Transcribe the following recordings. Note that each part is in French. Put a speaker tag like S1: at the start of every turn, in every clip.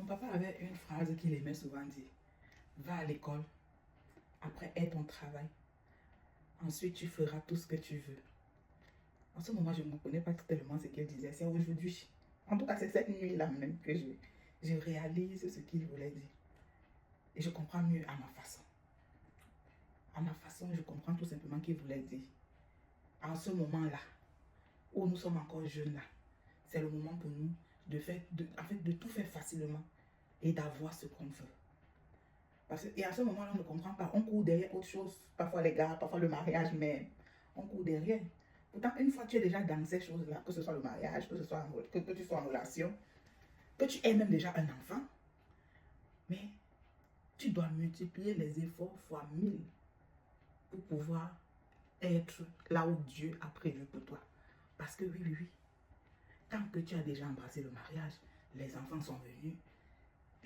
S1: papa avait une phrase qu'il aimait souvent dire. Va à l'école, après aie ton travail. Ensuite, tu feras tout ce que tu veux. En ce moment, je ne comprenais pas tellement ce qu'il disait. C'est aujourd'hui. En tout cas, c'est cette nuit-là même que je réalise ce qu'il voulait dire. Et je comprends mieux à ma façon. À ma façon, je comprends tout simplement qu'il voulait dire. En ce moment-là, où nous sommes encore jeunes là, c'est le moment pour nous de tout faire facilement et d'avoir ce qu'on veut. Et à ce moment-là, on ne comprend pas. On court derrière autre chose. Parfois les gars, parfois le mariage même. On court derrière. Pourtant, une fois que tu es déjà dans ces choses-là, que ce soit le mariage, que tu sois en relation, que tu aies même déjà un enfant, mais tu dois multiplier les efforts fois 1000 pour pouvoir être là où Dieu a prévu pour toi. Parce que oui, tant que tu as déjà embrassé le mariage, les enfants sont venus,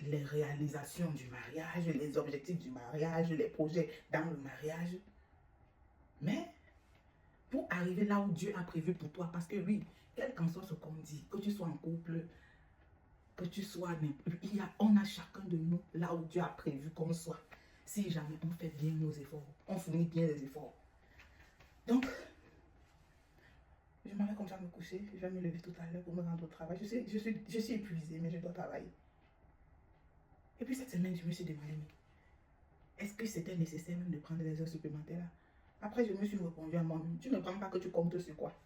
S1: les réalisations du mariage, les objectifs du mariage, les projets dans le mariage. Mais pour arriver là où Dieu a prévu pour toi, parce que oui, quel qu'en soit ce qu'on dit, que tu sois en couple, que tu sois, on a chacun de nous là où Dieu a prévu qu'on soit. Si jamais on fait bien nos efforts, on fournit bien les efforts. Donc, je m'en vais comme ça me coucher, je vais me lever tout à l'heure pour me rendre au travail. Je suis épuisée, mais je dois travailler. Et puis cette semaine, je me suis demandé, mais est-ce que c'était nécessaire même de prendre des heures supplémentaires là? Après, je me suis répondu à moi-même, tu ne prends pas que tu comptes sur quoi?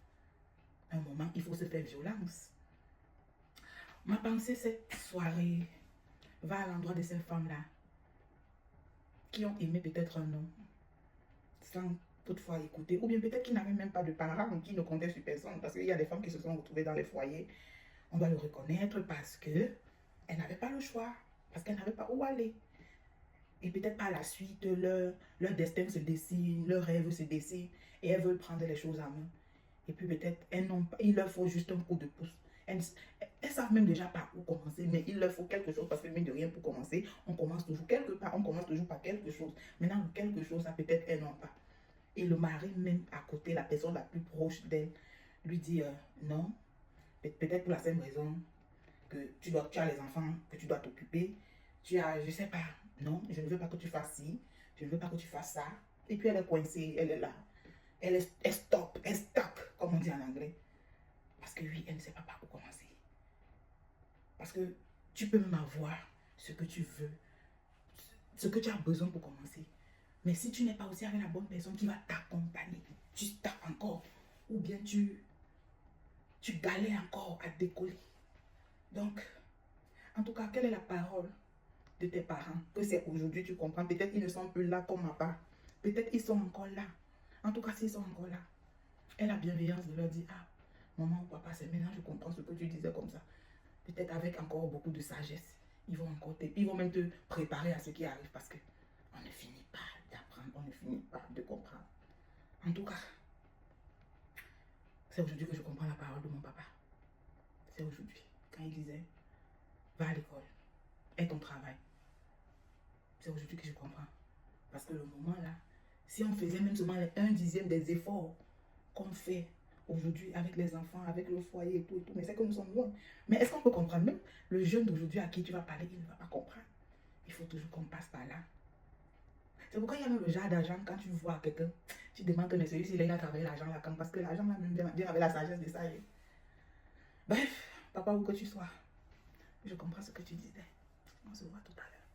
S1: À un moment, il faut se faire violence. Ma pensée cette soirée va à l'endroit de ces femmes-là qui ont aimé peut-être un homme sans toutefois écouter, ou bien peut-être qui n'avaient même pas de parents, qui ne comptaient sur personne, parce qu'il y a des femmes qui se sont retrouvées dans les foyers, on doit le reconnaître, parce qu'elles n'avaient pas le choix, parce qu'elles n'avaient pas où aller. Et peut-être par la suite, leur destin se dessine, leur rêve se dessine, et elles veulent prendre les choses en main. Et puis peut-être, il leur faut juste un coup de pouce. Elles savent même déjà par où commencer, mais il leur faut quelque chose, parce que mine de rien, pour commencer, on commence toujours quelque part, on commence toujours par quelque chose. Maintenant, le quelque chose, ça peut-être elles n'ont pas. Et le mari, même à côté, la personne la plus proche d'elle, lui dit non, peut-être pour la simple raison que tu as les enfants, que tu dois t'occuper. Tu as, je sais pas, non, je ne veux pas que tu fasses ci, je ne veux pas que tu fasses ça. Et puis elle est coincée, elle est là. Elle stop, elle stuck, comme on dit en anglais. Parce que oui, elle ne sait pas par où commencer. Parce que tu peux même avoir ce que tu veux, ce que tu as besoin pour commencer. Mais si tu n'es pas aussi avec la bonne personne qui va t'accompagner, tu stoppes encore. Ou bien tu galères encore à décoller. Donc, en tout cas, quelle est la parole de tes parents? Que c'est aujourd'hui, tu comprends. Peut-être ils ne sont plus là comme ma part. Peut-être ils sont encore là. En tout cas, s'ils sont encore là, aie la bienveillance de leur dire, ah, maman ou papa, c'est maintenant je comprends ce que tu disais comme ça. Peut-être avec encore beaucoup de sagesse. Ils vont même te préparer à ce qui arrive parce que on ne finit pas d'apprendre, on ne finit pas de comprendre. En tout cas, c'est aujourd'hui que je comprends la parole de mon papa. C'est aujourd'hui. Quand il disait, va à l'école, aie ton travail. C'est aujourd'hui que je comprends. Parce que le moment là, si on faisait même seulement un dixième des efforts qu'on fait aujourd'hui avec les enfants, avec le foyer et tout, mais c'est que nous sommes loin. Mais est-ce qu'on peut comprendre? Même le jeune d'aujourd'hui à qui tu vas parler, il ne va pas comprendre. Il faut toujours qu'on passe par là. C'est pourquoi il y a même le genre d'argent, quand tu vois quelqu'un, tu te demandes que celui-ci, il a travaillé l'argent là, parce que l'argent là, même vient avec la sagesse de ça. Bref, papa, où que tu sois, je comprends ce que tu disais. On se voit tout à l'heure.